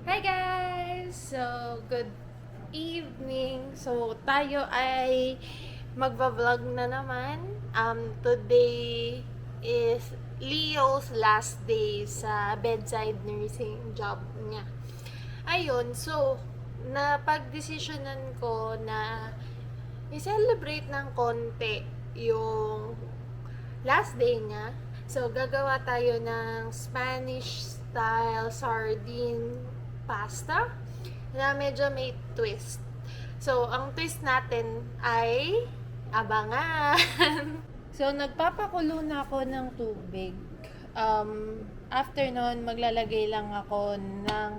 Hi guys! So, good evening. So, tayo ay magbablog na naman. Today is Leo's last day sa bedside nursing job niya. Ayun, so, napag-desisyonan ko na i-celebrate ng konti yung last day niya. So, gagawa tayo ng Spanish style sardine pasta na medyo may twist. So, ang twist natin ay abangan. So, nagpapakulo na ako ng tubig. After nun, maglalagay lang ako ng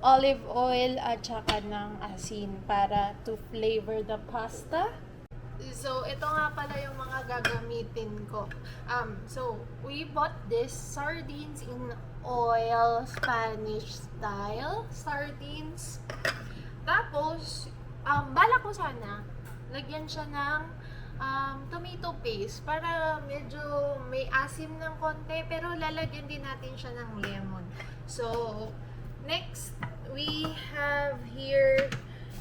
olive oil at saka ng asin para to flavor the pasta. So, ito nga pala yung mga gagamitin ko. So, we bought this sardines in oil, Spanish style sardines. Tapos, bala ko sana, lagyan siya ng tomato paste para medyo may asim ng konti, pero lalagyan din natin siya ng lemon. So, next, we have here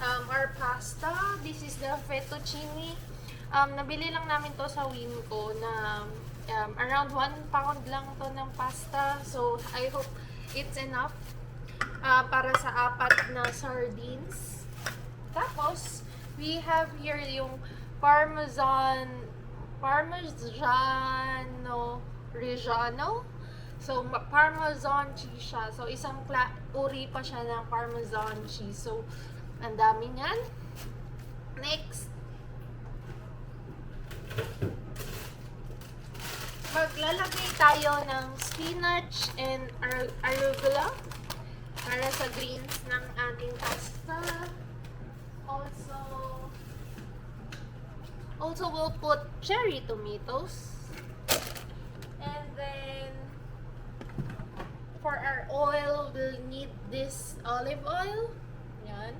our pasta. This is the fettuccine. Nabili lang namin to sa Winco na around 1 pound lang to ng pasta. So, I hope it's enough para sa 4 na sardines. Tapos, we have here yung Parmigiano Reggiano. So, Parmesan cheese siya. So, isang uri pa siya ng Parmesan cheese. So, ang dami niyan. Next, maglalagay tayo ng spinach and arugula para sa greens ng ating pasta. Also we'll put cherry tomatoes. And then, for our oil, we'll need this olive oil. Yan.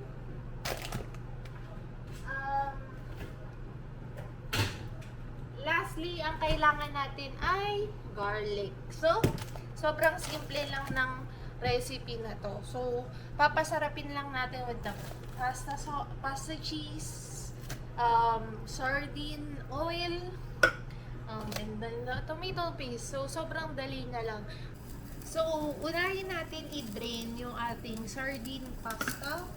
Lastly, ang kailangan natin ay garlic. So, sobrang simple lang ng recipe na to. So, papasarapin lang natin with the pasta cheese, sardine oil, and then the tomato paste. So, sobrang dali na lang. So, unahin natin i-drain yung ating sardine pasta.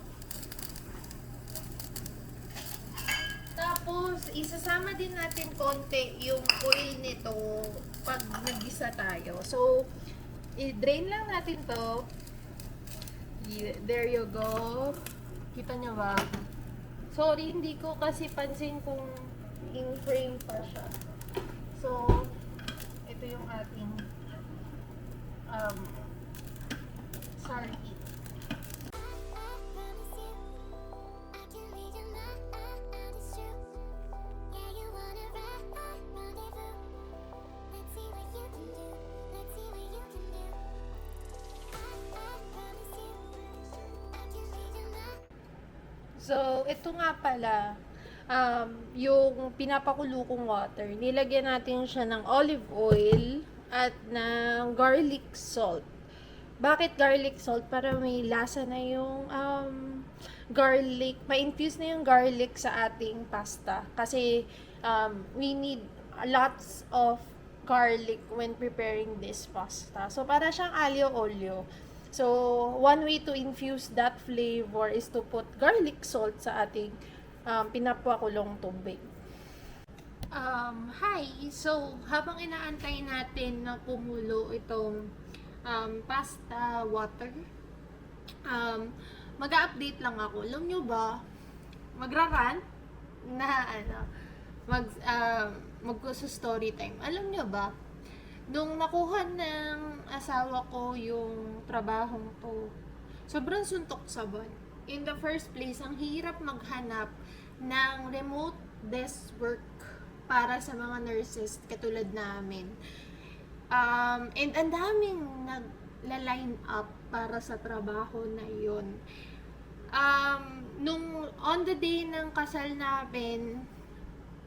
Tapos, isasama din natin konti yung oil nito pag nag-gisa tayo. So, i-drain lang natin to. There you go. Kita nyo ba? Sorry, hindi ko kasi pansin kung in-frame pa siya. So, ito yung ating sardine. So, ito nga pala, yung pinapakulo kong water, nilagyan natin siya ng olive oil at ng garlic salt. Bakit garlic salt? Para may lasa na yung garlic, ma-infuse na yung garlic sa ating pasta. Kasi we need lots of garlic when preparing this pasta. So, para siyang alio olio. So, one way to infuse that flavor is to put garlic salt sa ating pinapakulong tubig. Hi! So, habang inaantay natin na kumulo itong pasta water, mag-update lang ako. Alam nyo ba, magra-rant na mag-story time. Alam nyo ba, nung nakuha ng asawa ko yung trabahong to, sobrang suntok sa buwan. In the first place, ang hirap maghanap ng remote desk work para sa mga nurses katulad namin. And ang daming nagla-line up para sa trabaho na yun. Nung on the day ng kasal namin,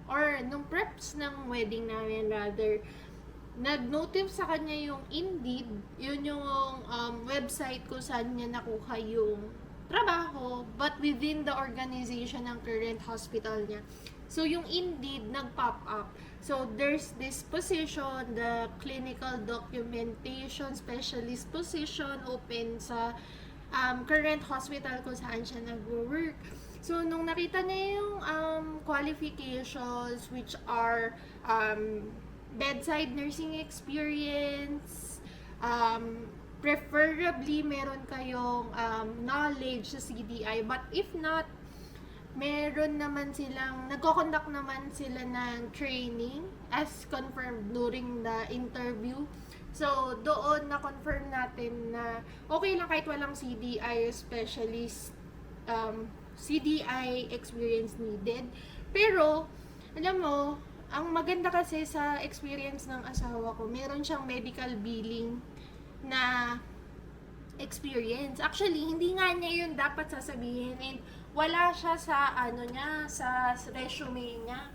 or nung preps ng wedding namin rather, nag-notify sa kanya yung Indeed, yun yung website kung saan niya nakuha yung trabaho, but within the organization ng current hospital niya. So, yung Indeed, nag-pop up. So, there's this position, the clinical documentation specialist position, open sa current hospital kung saan siya nag-work. So, nung nakita niya yung qualifications, which are bedside nursing experience, preferably meron kayong knowledge sa CDI, but if not, meron naman silang, nagko-conduct naman sila ng training as confirmed during the interview. So, doon na-confirm natin na okay lang kahit walang CDI specialist, CDI experience needed. Pero, alam mo, ang maganda kasi sa experience ng asawa ko, meron siyang medical billing na experience. Actually, hindi nga niya yun dapat sasabihin, and wala siya sa niya, sa resume niya.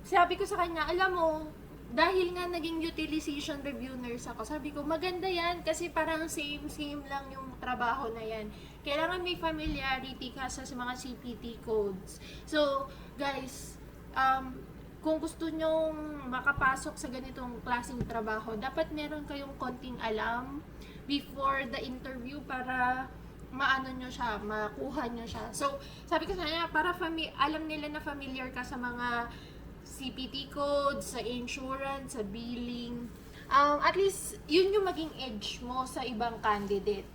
Sabi ko sa kanya, alam mo, dahil nga naging utilization review nurse ako, sabi ko, maganda yan kasi parang same lang yung trabaho na yan. Kailangan may familiarity ka sa mga CPT codes. So, guys, kung gusto nyong makapasok sa ganitong klaseng trabaho, dapat meron kayong konting alam before the interview para maano nyo siya, makuha nyo siya. So, sabi ko sa kanya, para alam nila na familiar ka sa mga CPT codes, sa insurance, sa billing. At least, yun yung maging edge mo sa ibang candidate.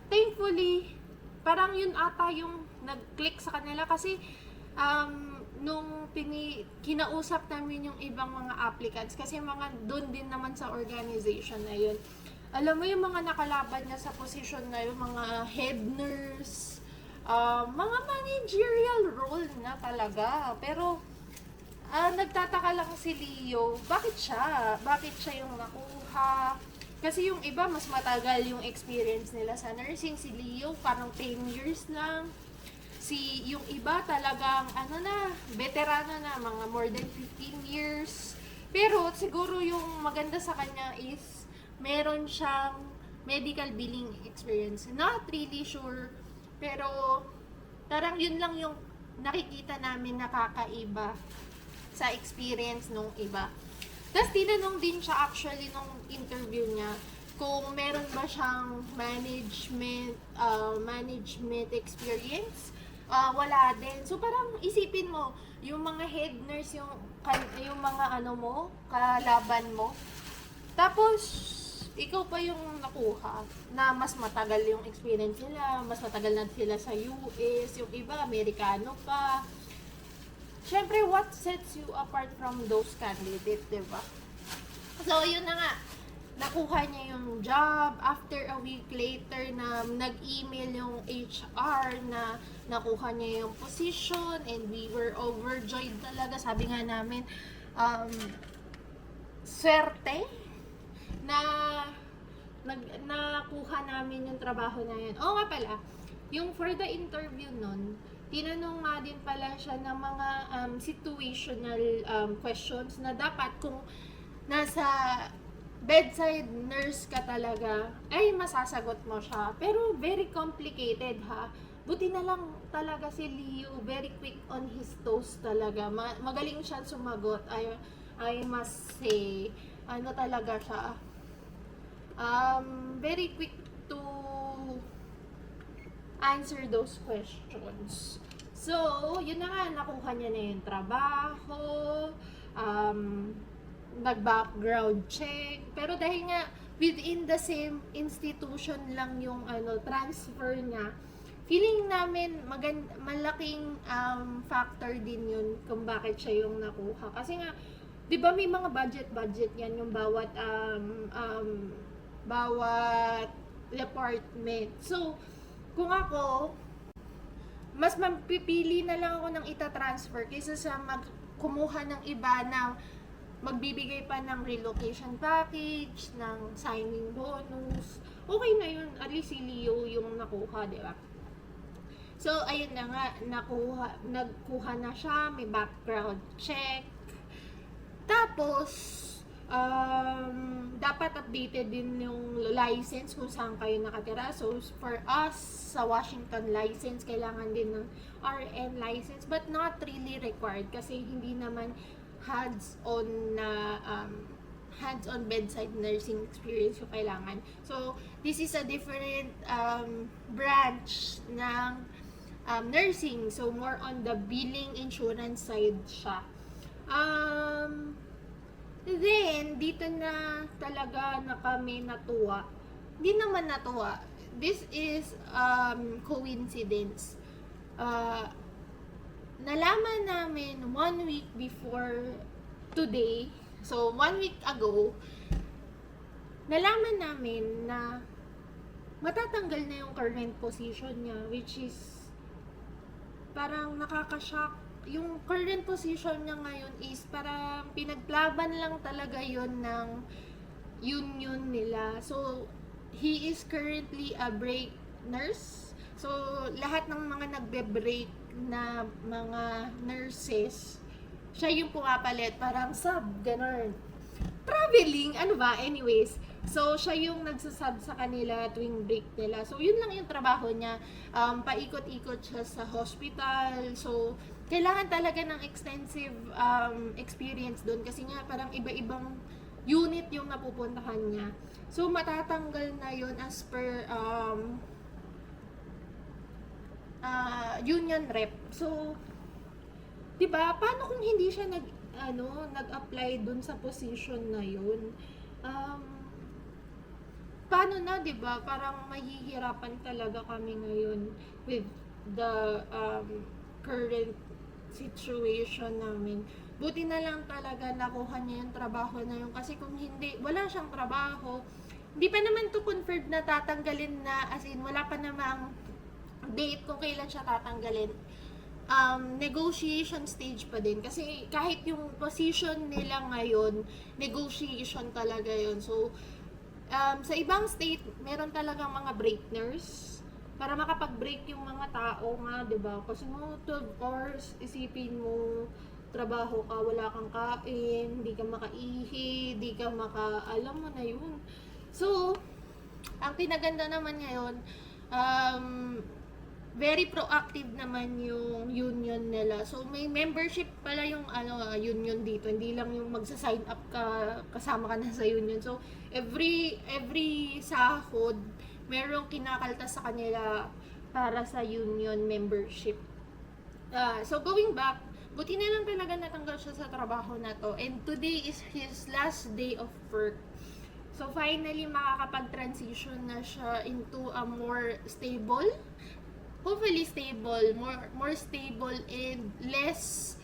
Thankfully, parang yun ata yung nag-click sa kanila kasi nung kinausap namin yung ibang mga applicants, kasi mga doon din naman sa organization na yun. Alam mo yung mga nakalaban niya sa position na yung mga head nurse, mga managerial role na talaga. Pero, nagtataka lang si Leo, bakit siya? Bakit siya yung nakuha? Kasi yung iba, mas matagal yung experience nila sa nursing. Si Leo, parang 10 years lang. Yung iba talagang, veterano na, mga more than 15 years. Pero, siguro yung maganda sa kanya is, meron siyang medical billing experience. Not really sure, pero tarang yun lang yung nakikita namin nakakaiba sa experience nung iba. Tapos tinanong din siya actually nung interview niya kung meron ba siyang management experience. Wala din. So parang isipin mo, yung mga head nurse, yung mga kalaban mo. Tapos ikaw pa yung nakuha na mas matagal yung experience nila, mas matagal na sila sa US, yung iba, Amerikano pa. Syempre, what sets you apart from those candidates, diba? So, yun na nga, nakuha niya yung job. After a week later na nag-email yung HR na nakuha niya yung position, and we were overjoyed talaga. Sabi nga namin, swerte na nakuha namin yung trabaho na yun. Oo nga pala, yung for the interview nun, tinanong nga din pala siya ng mga situational questions na dapat kung nasa bedside nurse ka talaga, ay masasagot mo siya. Pero very complicated ha. Buti na lang talaga si Leo, very quick on his toes talaga. Magaling siya sumagot. I must say, talaga siya. Very quick to answer those questions. So, yun na nga, nakuha niya na yung trabaho, nag-background check, pero dahil nga within the same institution lang yung transfer niya, feeling namin malaking factor din yun kung bakit siya yung nakuha. Kasi nga, di ba may mga budget yan yung bawat department. So, kung ako, mas mapipili na lang ako ng ita-transfer kaysa sa kumuha ng iba na magbibigay pa ng relocation package, ng signing bonus. Okay na yun. At least si Leo yung nakuha, di ba? So, ayun na nga, nagkuha na siya, may background check. Tapos, dapat updated din yung license kung saan kayo nakatira. So, for us, sa Washington license, kailangan din ng RN license, but not really required kasi hindi naman hands-on na hands-on bedside nursing experience yung kailangan. So, this is a different branch ng nursing. So, more on the billing insurance side siya. Then, dito na talaga na kami natuwa. Hindi naman natuwa. This is coincidence. Nalaman namin 1 week before today, so 1 week ago, nalaman namin na matatanggal na yung current position niya, which is parang nakaka-shock. Yung current position niya ngayon is parang pinaglaban lang talaga yon ng union nila. So, he is currently a break nurse. So, lahat ng mga nagbe-break na mga nurses, siya yung pumapalit, parang sub, ganun. Traveling, ano ba, anyways. So, siya yung nagsasub sa kanila tuwing break nila. So, yun lang yung trabaho niya. Paikot-ikot siya sa hospital. So, kailangan talaga ng extensive experience doon kasi nga parang iba-ibang unit yung napupuntahan niya. So, matatanggal na yun as per union rep. So, 'di ba? Paano kung hindi siya nag-apply dun sa position na yun? Paano na, 'di ba? Parang mahihirapan talaga kami ngayon with the current situation namin. Buti na lang talaga nakuha niya yung trabaho na yun kasi kung hindi, wala siyang trabaho. Hindi pa naman to confirmed na tatanggalin na, as in wala pa namang date kung kailan siya tatanggalin. Negotiation stage pa din kasi kahit yung position nila ngayon, negotiation talaga yun. So, sa ibang state, meron talagang mga break nurse para makapag-break yung mga tao nga, 'di ba? Kasi mo 12 hours, isipin mo, trabaho ka, wala kang kain, hindi ka makaihi, hindi ka alam mo na yun. So, ang pinaganda naman ngayon, very proactive naman yung union nila. So, may membership pala yung union dito. Hindi lang yung magsa-sign up ka, kasama ka na sa union. So, every sahod, merong kinakaltas sa kanila para sa union membership. So, going back, buti na lang talaga natanggal siya sa trabaho na to. And today is his last day of work. So, finally, makakapag-transition na siya into a more stable, hopefully stable, more stable and less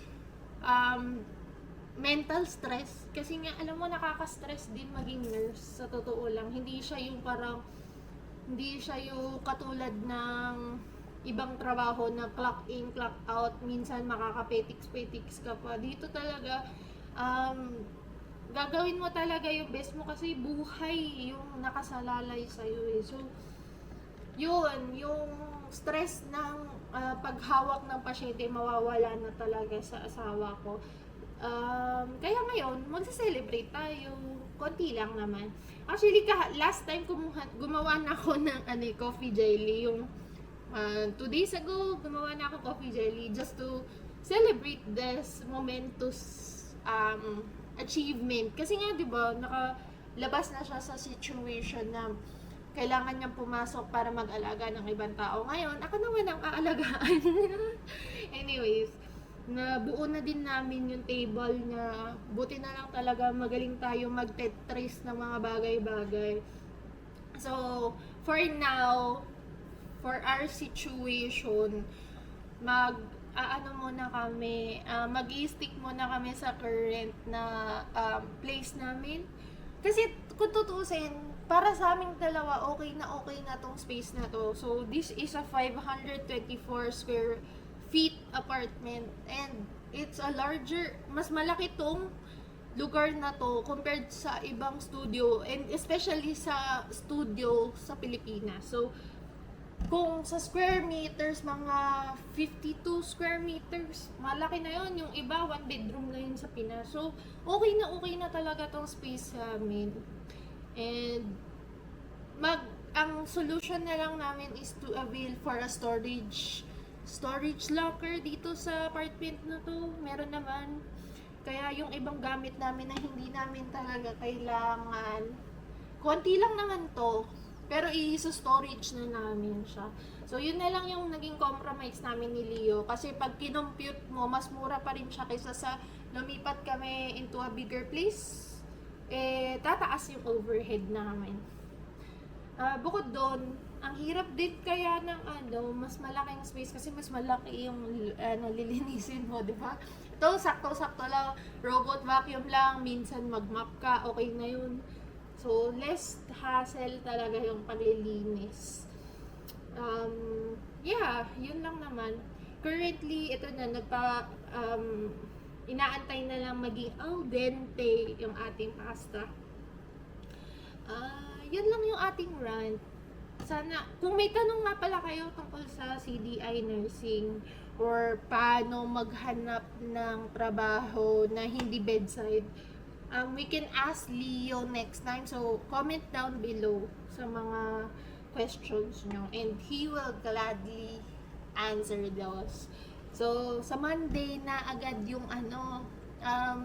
mental stress. Kasi nga, alam mo, nakaka-stress din maging nurse. Sa totoo lang, hindi siya yung katulad ng ibang trabaho na clock in, clock out, minsan makakapetiks-petiks ka pa. Dito talaga, gagawin mo talaga yung best mo kasi buhay yung nakasalalay sa'yo eh. So, yun, yung stress ng paghawak ng pasyente, mawawala na talaga sa asawa ko. Kaya ngayon, magsa-celebrate tayo. Konti lang naman. Actually, last time gumawa na ako ng coffee jelly. Yung 2 days ago, gumawa na ako coffee jelly just to celebrate this momentous achievement. Kasi nga, di ba, nakalabas na siya sa situation na kailangan niyang pumasok para mag-alaga ng ibang tao. Ngayon, ako naman ang aalagaan. Anyways, nabuo na din namin yung table niya. Buti na lang talaga magaling tayo mag-tetris ng mga bagay-bagay. So, for now, for our situation, mag-i-stick muna kami sa current na place namin. Kasi kung tutuusin, para sa aming dalawa, okay na tong space na to. So, this is a 524 square feet apartment and it's a larger, mas malaki tong lugar na to compared sa ibang studio and especially sa studio sa Pilipinas. So, Kung sa square meters, mga 52 square meters, malaki na yon. Yung iba, one bedroom na yun sa Pinas. So, okay na talaga tong space sa amin. And, ang solution na lang namin is to avail for a storage locker dito sa apartment na to. Meron naman. Kaya yung ibang gamit namin na hindi namin talaga kailangan, konti lang naman to. Pero i-storage na namin siya. So, yun na lang yung naging compromise namin ni Leo. Kasi pag kinompute mo, mas mura pa rin siya kaysa sa lumipat kami into a bigger place. Tataas yung overhead namin. Bukod doon, ang hirap din kaya ng mas malaking space kasi mas malaki yung lilinisin mo, di ba? Ito, sakto-sakto lang. Robot vacuum lang. Minsan mag-mop ka, okay na yun. So, less hassle talaga yung paglilinis. Yun lang naman. Currently, ito na, inaantay na lang maging al dente yung ating pasta. Yun lang yung ating rant. Sana, kung may tanong nga pala kayo tungkol sa CDI nursing or paano maghanap ng trabaho na hindi bedside, we can ask Leo next time. So, comment down below sa mga questions nyo and he will gladly answer those. So, sa Monday na agad yung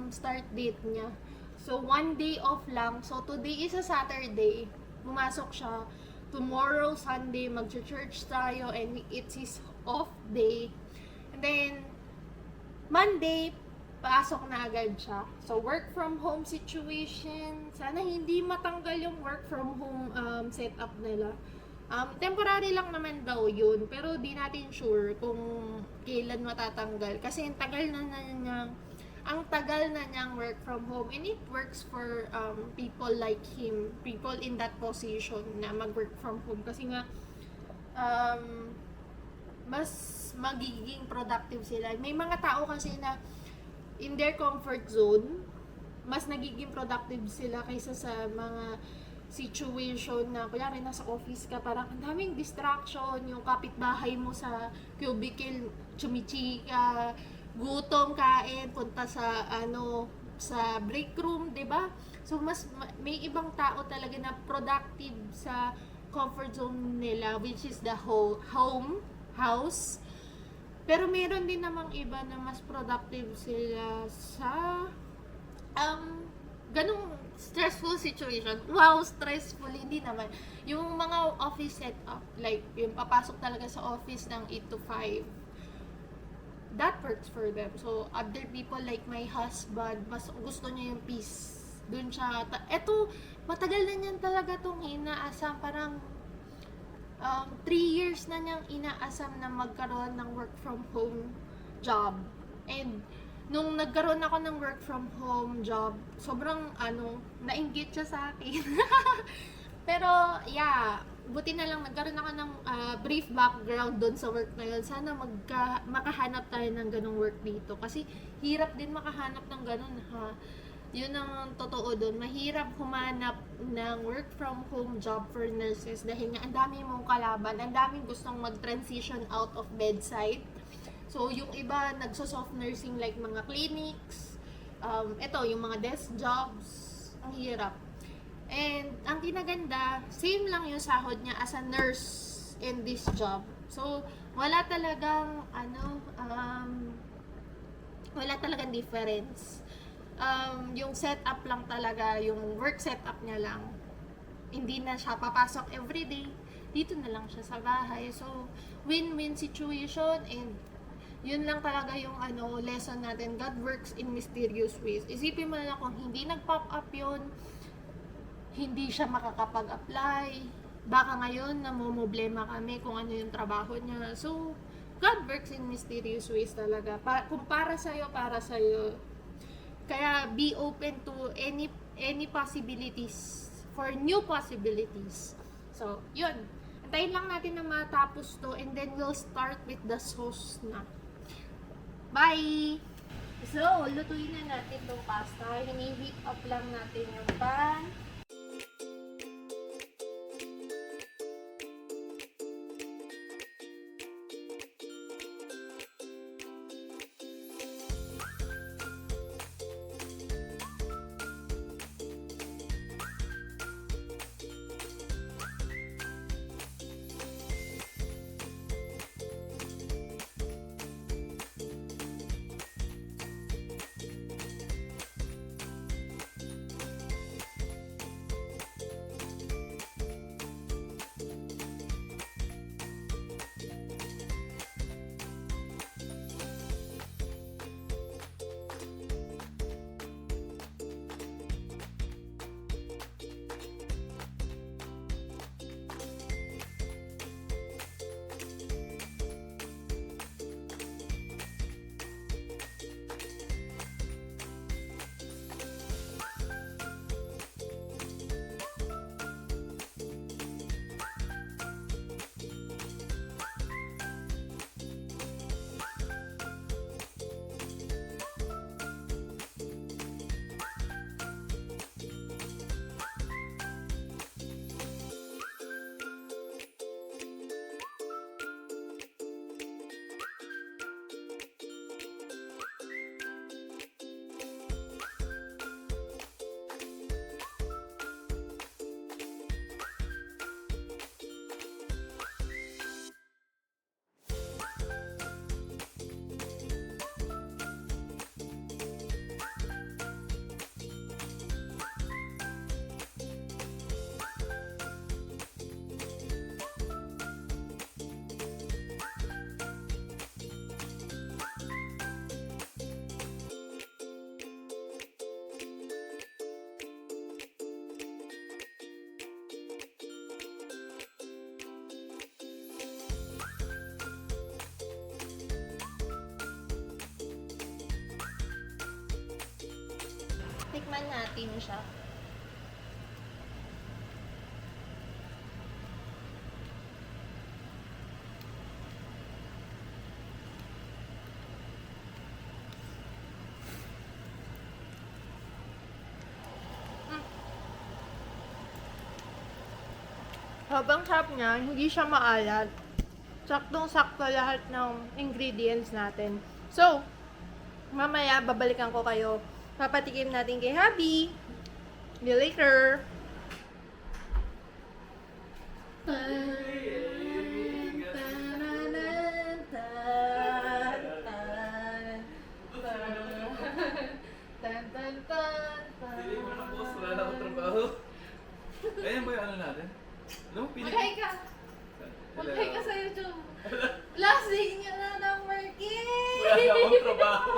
start date niya. So, 1 day off lang. So, today is a Saturday. Pumasok siya. Tomorrow, Sunday, mag-church tayo and it's his off day. And then, Monday, pasok na agad siya. So, work from home situation. Sana hindi matanggal yung work from home setup nila. Temporary lang naman daw yun. Pero di natin sure kung kailan matatanggal. Kasi ang tagal na niyang work from home. And it works for people like him. People in that position na mag-work from home. Kasi nga, mas magiging productive sila. May mga tao kasi na in their comfort zone, mas nagiging productive sila kaysa sa mga situation na, kunyari nasa office ka, parang ang daming distraction, yung kapitbahay mo sa cubicle, chumichika, gutom, kain, punta sa sa break room, 'di ba? So may ibang tao talaga na productive sa comfort zone nila, which is the house. Pero meron din namang iba na mas productive sila sa ganung stressful situation. Wow, stressful, hindi naman. Yung mga office setup, like yung papasok talaga sa office ng 8 to 5, that works for them. So, other people like my husband, mas gusto niya yung peace. Doon siya, eto, matagal na niyan talaga tong inaasam. Parang 3 years na niyang inaasam na magkaroon ng work from home job. And nung nagkaroon ako ng work from home job, sobrang nainggit siya sa akin. Pero yeah, buti na lang nagkaroon ako ng brief background doon sa work na yun. Sana makahanap tayo ng ganong work dito. Kasi hirap din makahanap ng ganon, ha. Yun ang totoo doon. Mahirap humanap ng work from home job for nurses dahil nga ang dami mong kalaban, ang daming gustong mag-transition out of bedside. So, yung iba nagso-soft nursing like mga clinics, yung mga desk jobs, ang hirap. And ang kinaganda, same lang yung sahod niya as a nurse in this job. So, wala talagang difference. Yung setup lang talaga, yung work setup niya lang. Hindi na siya papasok everyday. Dito na lang siya sa bahay. So, win-win situation, and yun lang talaga yung lesson natin. God works in mysterious ways. Isipin mo na lang kung hindi nag-pop up yun, hindi siya makakapag-apply. Baka ngayon, namumblema kami kung ano yung trabaho niya. So, God works in mysterious ways talaga. Kung para sa'yo, para sa'yo. Kaya, be open to any possibilities, for new possibilities. So, yun. Antayin lang natin na matapos to, and then we'll start with the sauce na. Bye! So, lutuin na natin itong pasta. Hini-heat up lang natin yung pan. Tikman natin siya. Habang sarap niya, hindi siya maalat. Saktong-sakto lahat ng ingredients natin. So, mamaya babalikan ko kayo. Papatikim natin kay Habi. See you later. Hindi mo na boss, wala na akong trabaho. Ayan ba yung ano natin? Alam mo, Mag-hi ka. Mag-hi ka sa YouTube. Lasing niya na ng market. Wala na akong trabaho.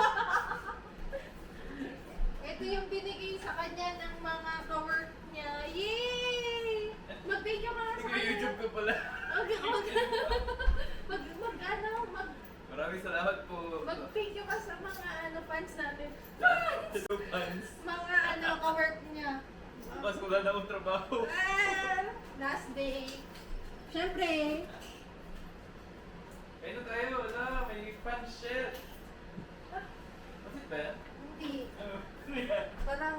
Ito yung binigay sa kanya ng mga ka-work niya. Yay! Mag-video ka na sa kanya. Nag-YouTube ka pala. Maraming salamat po. Mag-video ka sa mga fans natin. Hello fans. Mga ka-work niya. Mas wala na akong trabaho. Last day. Siyempre. Kaya na tayo, wala. May fan shit. What's it ba yan? Hindi. Ano? Parang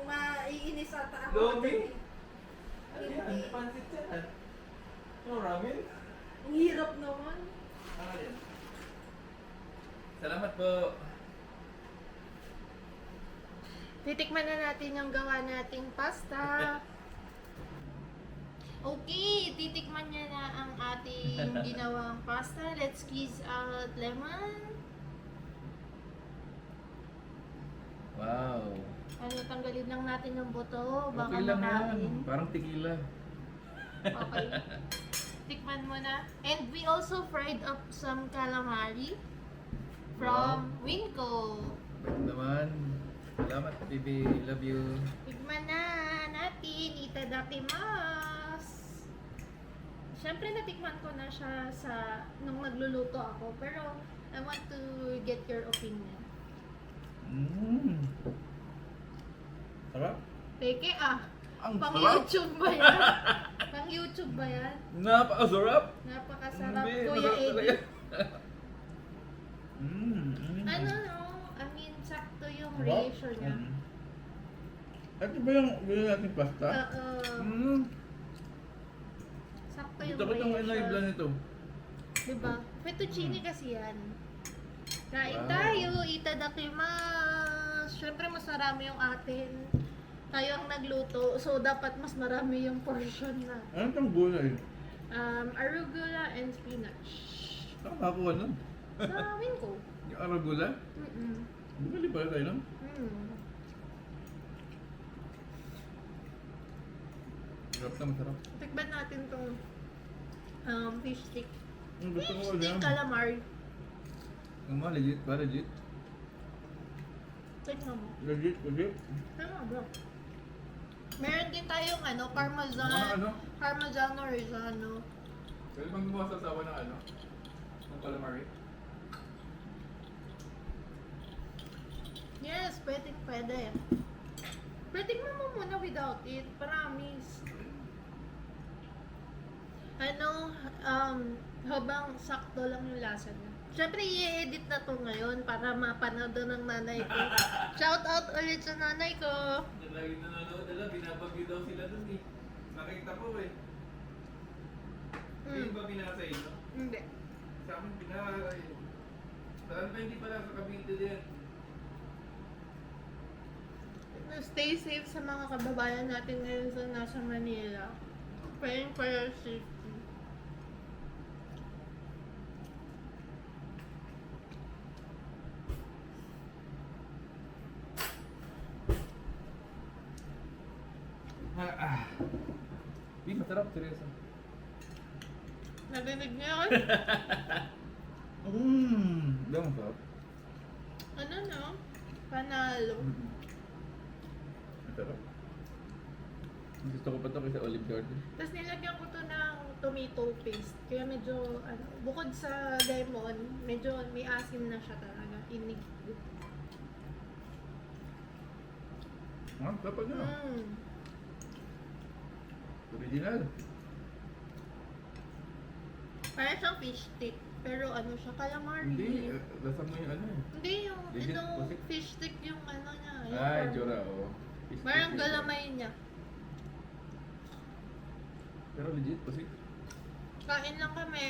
maiinis ata ako. Lomi? Ano Hindi. yan? Pansit yan. Ano, ramen? Ang hirap naman. Ano yan? Salamat po. Titikman na natin yung gawa nating pasta. Okay, titikman niya na ang ating ginawang pasta. Let's squeeze out lemon. Wow. Ano, tanggalin lang natin yung buto. Baka Okay lang makain. yan. Parang tequila. Okay. Tikman mo na. And we also fried up some calamari from Winco. Ba't naman? Salamat, baby. Love you. Tikman na natin. Itadakimasu. Siyempre natikman ko na siya nung nagluluto ako. Pero I want to get your opinion. Mmm. Sarap. Teke Ang pang sarap. YouTube ba yan? Pang YouTube ba yan? Napakasarap. Napakasarap, Hindi, Kuya masarap Eddie. talaga. Ano no? I mean, sakto yung Sarap. ratio niya. Ito ba yung gawin natin pasta? Sakto yung Ito ko itong live lang ratio. ito. Diba? Fettuccine kasi yan. Kain Wow. tayo, itadakimasu. Siyempre mas marami yung atin. Tayo ang nagluto, so dapat mas marami yung portion na. Ano itong gulay? Arugula and spinach. Saan nakakuha nun? Sa Winco. Yung arugula? Mm-mm. Bumili pala tayo nun? Sarap na masarap. Tikban natin tong fish stick. Ang gusto ko Fish stick alam. calamari. Ang mga legit ba? Legit? Tignan mo. Legit? Legit? Tama bro. Meron din tayong parmesan. Mga ano? Parmesano Reggiano. Pwede bang gumawa sa asawa ng ano? Ng calamari? Yes, pwede. Pwede mo muna without it. Promise. Habang sakto lang yung lasa niya. Siyempre, i-edit na to ngayon para mapanood ng nanay ko. Shout out ulit sa nanay ko. Lagi nanonood nila, binabagyo daw sila dun eh. Nakita ko eh. Hindi ba binasa inyo? Hindi. Sa amin binasa eh. Saan ba hindi pala sa Cavite din? Stay safe sa mga kababayan natin ngayon sa nasa Manila. Praying for your safety. Di, masarap, seryoso. Narinig niyo yun? Di ba masarap? Ano no? Panalo. Masarap. Gusto ko pa ito kaysa Olive Garden. Tapos nilagyan ko to ng tomato paste. Kaya medyo, bukod sa lemon, medyo may asim na siya talaga. Inig. Dapat na. Mm. Original. Parang siyang fish stick. Pero ano siya, calamari. Hindi, lasa mo yung ano eh. Hindi, yung Legit itong pusik. fish stick yung ano niya. Yung Ah, form. itsura, oo. Fish Parang stick. galamay niya. Pero legit, pusik. Kain lang kami.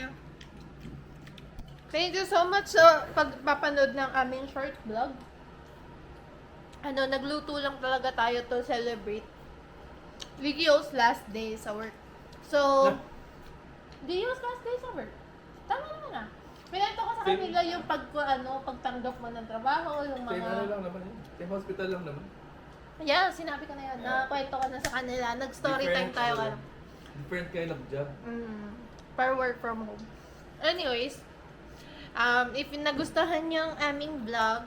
Thank you so much sa pagpapanood ng aming short vlog. Ano, nagluto lang talaga tayo to celebrate Leo's last day sa work. So, Leo's last day sa work. Tama naman ah. Pinento ko sa Same. kanila yung pagtanggap mo ng trabaho, yung Same ano mga... lang naman yun. Same hospital lang naman. Yeah, sinabi ko na yun. Nakakwento ko na sa kanila. Nag-story time tayo. Different kind of job. Per work from home. Anyways, if nagustuhan niyo ang aming vlog,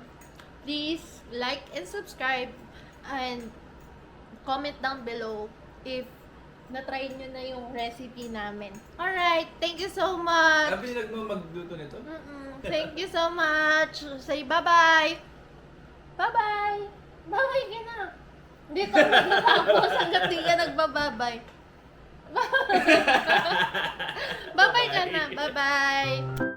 please like and subscribe and comment down below if na-try nyo na yung recipe namin. Alright, thank you so much! Sabi nyo magluto nito? Thank you so much! Say bye-bye! Bye-bye! Bye-bye ka na! Hindi ko magtatapos hanggat di ka nagbababay. Bye-bye ka na! Bye-bye!